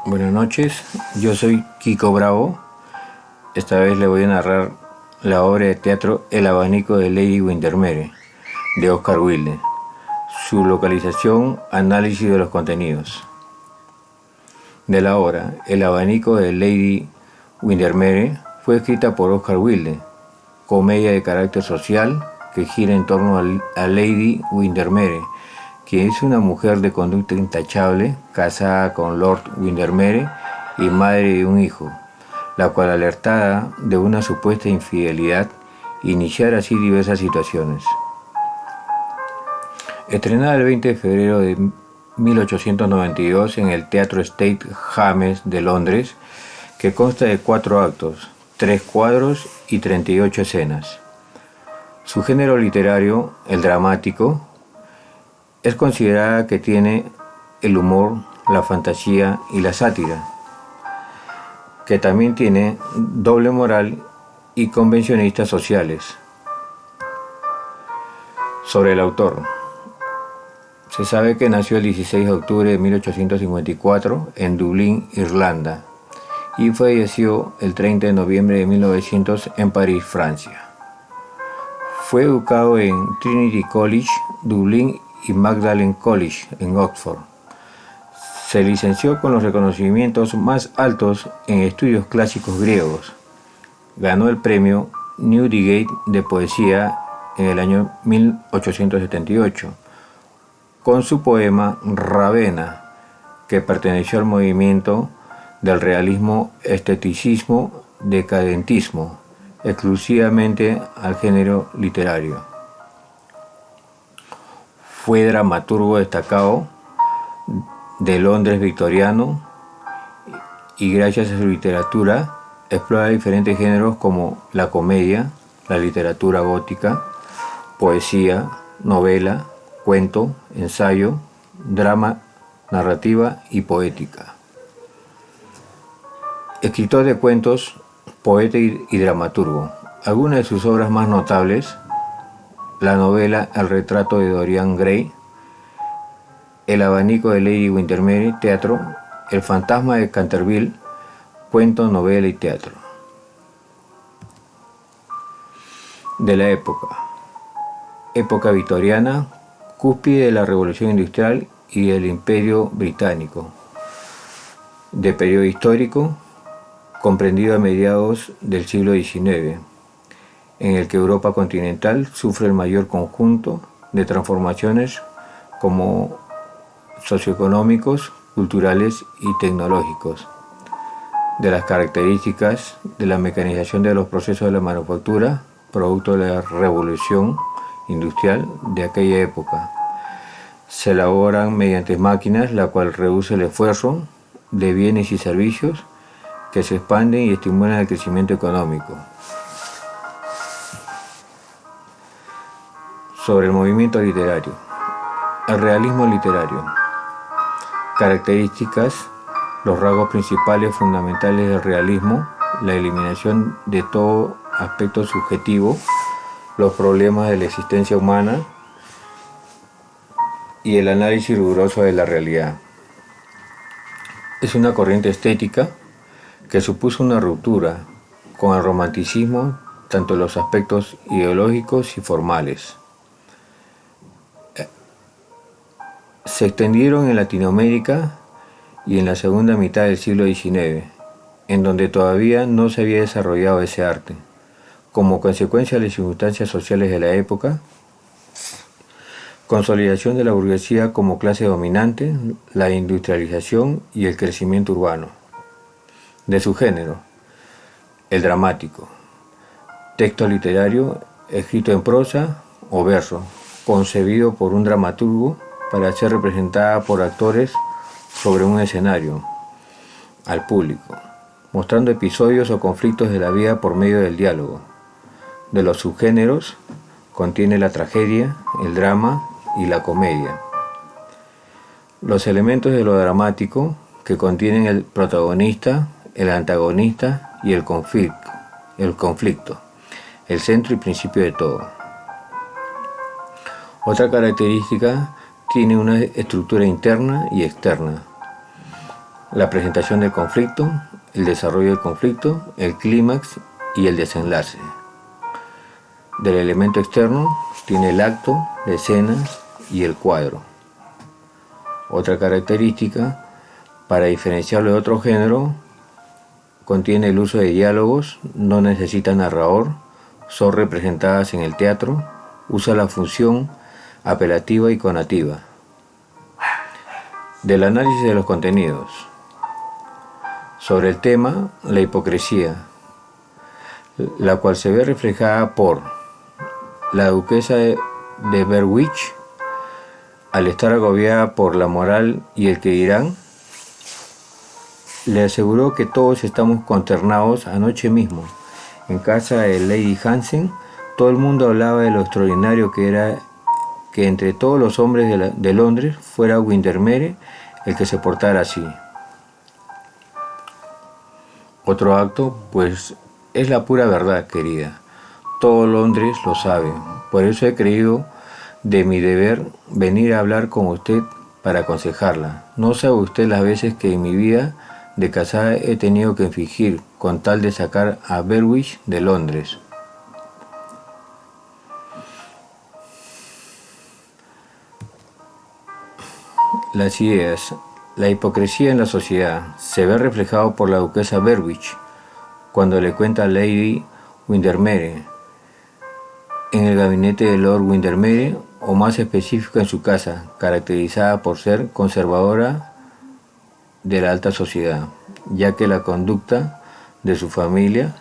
Buenas noches, yo soy Kiko Bravo. Esta vez le voy a narrar la obra de teatro El abanico de Lady Windermere, de Oscar Wilde. Su localización, análisis de los contenidos. De la obra El abanico de Lady Windermere fue escrita por Oscar Wilde, comedia de carácter social que gira en torno a Lady Windermere, quien es una mujer de conducta intachable, casada con Lord Windermere y madre de un hijo, la cual, alertada de una supuesta infidelidad, iniciara así diversas situaciones. Estrenada el 20 de febrero de 1892 en el Teatro State James de Londres, que consta de 4 actos, 3 cuadros y 38 escenas. Su género literario, el dramático, es considerada que tiene el humor, la fantasía y la sátira, que también tiene doble moral y convencionistas sociales. Sobre el autor. Se sabe que nació el 16 de octubre de 1854 en Dublín, Irlanda, y falleció el 30 de noviembre de 1900 en París, Francia. Fue educado en Trinity College, Dublín, y Magdalen College en Oxford. Se licenció con los reconocimientos más altos en estudios clásicos griegos. Ganó el premio Newdigate de poesía en el año 1878 con su poema Ravenna, que perteneció al movimiento del realismo, esteticismo, decadentismo, exclusivamente al género literario. Fue dramaturgo destacado de Londres victoriano y gracias a su literatura explora diferentes géneros como la comedia, la literatura gótica, poesía, novela, cuento, ensayo, drama, narrativa y poética. Escritor de cuentos, poeta y dramaturgo. Algunas de sus obras más notables: la novela El retrato de Dorian Gray, El abanico de Lady Windermere, teatro, El fantasma de Canterville, cuento, novela y teatro. De la época victoriana, cúspide de la Revolución Industrial y del Imperio Británico. De periodo histórico, comprendido a mediados del siglo XIX, en el que Europa continental sufre el mayor conjunto de transformaciones como socioeconómicos, culturales y tecnológicos, de las características de la mecanización de los procesos de la manufactura, producto de la revolución industrial de aquella época. Se elaboran mediante máquinas, la cual reduce el esfuerzo de bienes y servicios que se expanden y estimulan el crecimiento económico. Sobre el movimiento literario. El realismo literario. Características, los rasgos principales fundamentales del realismo: la eliminación de todo aspecto subjetivo, los problemas de la existencia humana y el análisis riguroso de la realidad. Es una corriente estética que supuso una ruptura con el romanticismo, tanto en los aspectos ideológicos y formales. Se extendieron en Latinoamérica y en la segunda mitad del siglo XIX, en donde todavía no se había desarrollado ese arte. Como consecuencia de las circunstancias sociales de la época, consolidación de la burguesía como clase dominante, la industrialización y el crecimiento urbano. De su género, el dramático, texto literario escrito en prosa o verso, concebido por un dramaturgo para ser representada por actores sobre un escenario al público, mostrando episodios o conflictos de la vida por medio del diálogo. De los subgéneros, contiene la tragedia, el drama y la comedia. Los elementos de lo dramático, que contienen el protagonista, el antagonista y el conflicto, el centro y principio de todo. Otra característica, tiene una estructura interna y externa. la presentación del conflicto, el desarrollo del conflicto, el clímax y el desenlace. Del elemento externo tiene el acto, la escena y el cuadro. Otra característica, para diferenciarlo de otro género, contiene el uso de diálogos, no necesita narrador, son representadas en el teatro, usa la función apelativa y conativa. Del análisis de los contenidos. Sobre el tema, la hipocresía, la cual se ve reflejada por la duquesa de Berwick, al estar agobiada por la moral y el que dirán, le aseguró que todos estamos consternados anoche mismo. En casa de Lady Hansen, todo el mundo hablaba de lo extraordinario que era que entre todos los hombres de Londres fuera Windermere el que se portara así. Otro acto, pues, es la pura verdad, querida. Todo Londres lo sabe. Por eso he creído de mi deber venir a hablar con usted para aconsejarla. No sabe usted las veces que en mi vida de casada he tenido que fingir con tal de sacar a Berwick de Londres. Las ideas. La hipocresía en la sociedad se ve reflejado por la duquesa Berwick cuando le cuenta a Lady Windermere en el gabinete de Lord Windermere, o más específico en su casa, caracterizada por ser conservadora de la alta sociedad, ya que la conducta de su familia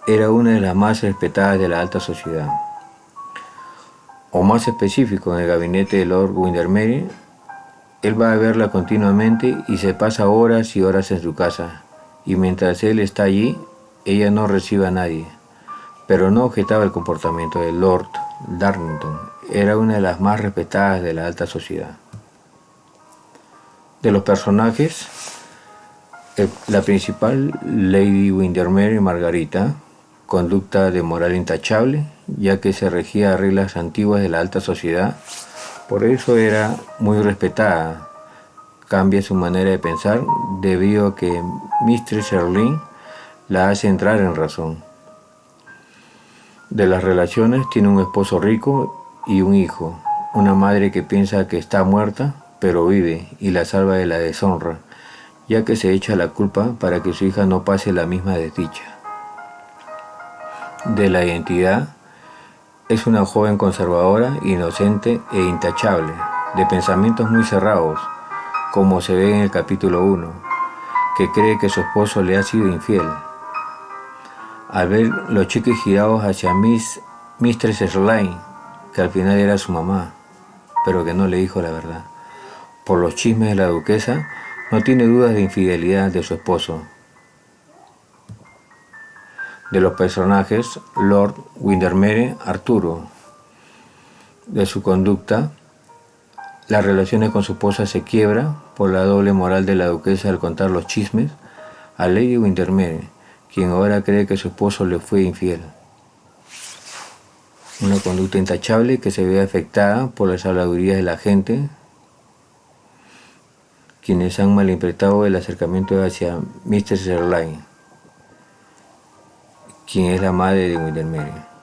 era una de las más respetadas de la alta sociedad. O más específico, en el gabinete de Lord Windermere, él va a verla continuamente y se pasa horas y horas en su casa, y mientras él está allí, ella no recibe a nadie. Pero no objetaba el comportamiento de Lord Darlington, era una de las más respetadas de la alta sociedad. De los personajes, la principal, Lady Windermere Margarita, conducta de moral intachable, ya que se regía a reglas antiguas de la alta sociedad, por eso era muy respetada. Cambia su manera de pensar debido a que Mistress Erling la hace entrar en razón. De las relaciones, tiene un esposo rico y un hijo, una madre que piensa que está muerta, pero vive y la salva de la deshonra, ya que se echa la culpa para que su hija no pase la misma desdicha. De la identidad, es una joven conservadora, inocente e intachable, de pensamientos muy cerrados, como se ve en el capítulo 1, que cree que su esposo le ha sido infiel. Al ver los cheques girados hacia Mistress Erling, que al final era su mamá, pero que no le dijo la verdad. Por los chismes de la duquesa, no tiene dudas de infidelidad de su esposo. De los personajes, Lord Windermere Arturo. De su conducta, las relaciones con su esposa se quiebra por la doble moral de la duquesa al contar los chismes a Lady Windermere, quien ahora cree que su esposo le fue infiel. Una conducta intachable que se ve afectada por las habladurías de la gente, quienes han malinterpretado el acercamiento hacia Mistress Erling, quien es la madre de Windermere.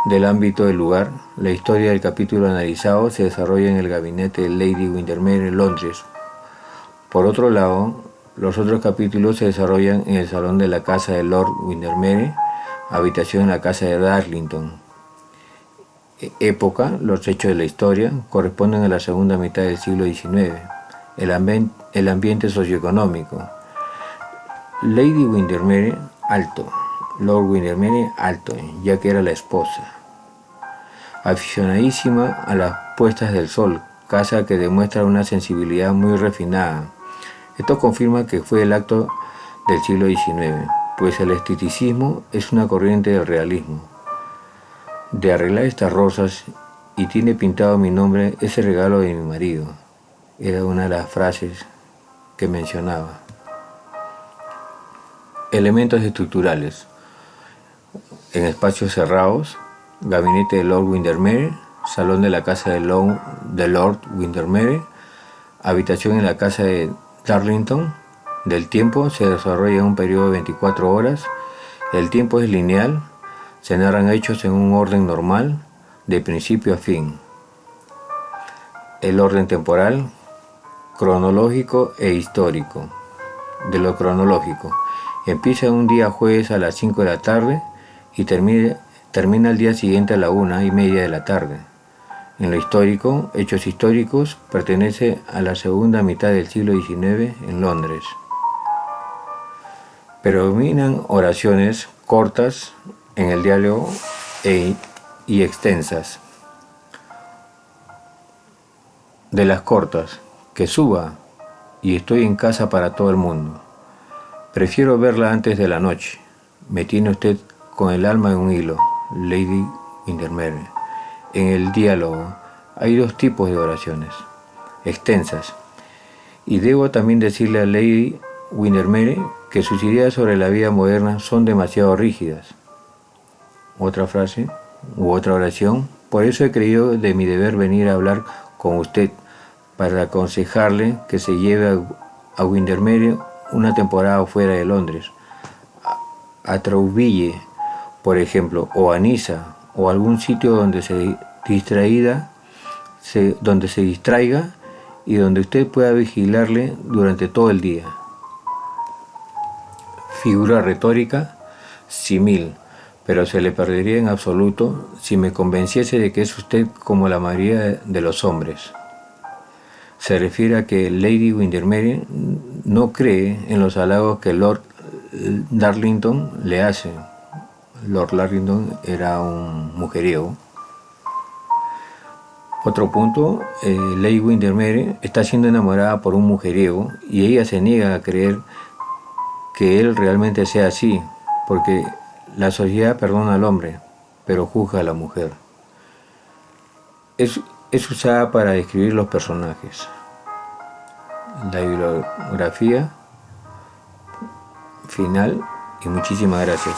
Del ámbito del lugar, la historia del capítulo analizado se desarrolla en el gabinete de Lady Windermere en Londres. Por otro lado, los otros capítulos se desarrollan en el salón de la casa de Lord Windermere, habitación en la casa de Darlington. Época, los hechos de la historia, corresponden a la segunda mitad del siglo XIX. El ambiente socioeconómico. Lady Windermere, alto. Lord Windermere, alto, ya que era la esposa. Aficionadísima a las puestas del sol, casa que demuestra una sensibilidad muy refinada. Esto confirma que fue el acto del siglo XIX, pues el esteticismo es una corriente del realismo. De arreglar estas rosas y tiene pintado mi nombre ese regalo de mi marido. Era una de las frases que mencionaba. Elementos estructurales. En espacios cerrados, gabinete de Lord Windermere, salón de la casa de Lord Windermere, habitación en la casa de Darlington. Del tiempo se desarrolla en un periodo de 24 horas. El tiempo es lineal, se narran hechos en un orden normal, de principio a fin. El orden temporal, cronológico e histórico. De lo cronológico, empieza un día jueves a las 5 de la tarde y termina el día siguiente a la 1:30 de la tarde. En lo histórico, hechos históricos, pertenece a la segunda mitad del siglo XIX en Londres. Predominan oraciones cortas en el diálogo y extensas. De las cortas, que suba y estoy en casa para todo el mundo. Prefiero verla antes de la noche. Me tiene usted con el alma en un hilo, Lady Windermere. En el diálogo hay dos tipos de oraciones, extensas. Y debo también decirle a Lady Windermere que sus ideas sobre la vida moderna son demasiado rígidas. Otra frase u otra oración. Por eso he creído de mi deber venir a hablar con usted para aconsejarle que se lleve a Windermere una temporada fuera de Londres, a Trouville, por ejemplo, o a Niza, o algún sitio donde se distraiga y donde usted pueda vigilarle durante todo el día. Figura retórica, símil, pero se le perdería en absoluto si me convenciese de que es usted como la mayoría de los hombres. Se refiere a que Lady Windermere no cree en los halagos que Lord Darlington le hace. Lord Darlington era un mujeriego. Otro punto, Lady Windermere está siendo enamorada por un mujeriego y ella se niega a creer que él realmente sea así, porque la sociedad perdona al hombre, pero juzga a la mujer. Es usada para describir los personajes. La bibliografía final y muchísimas gracias.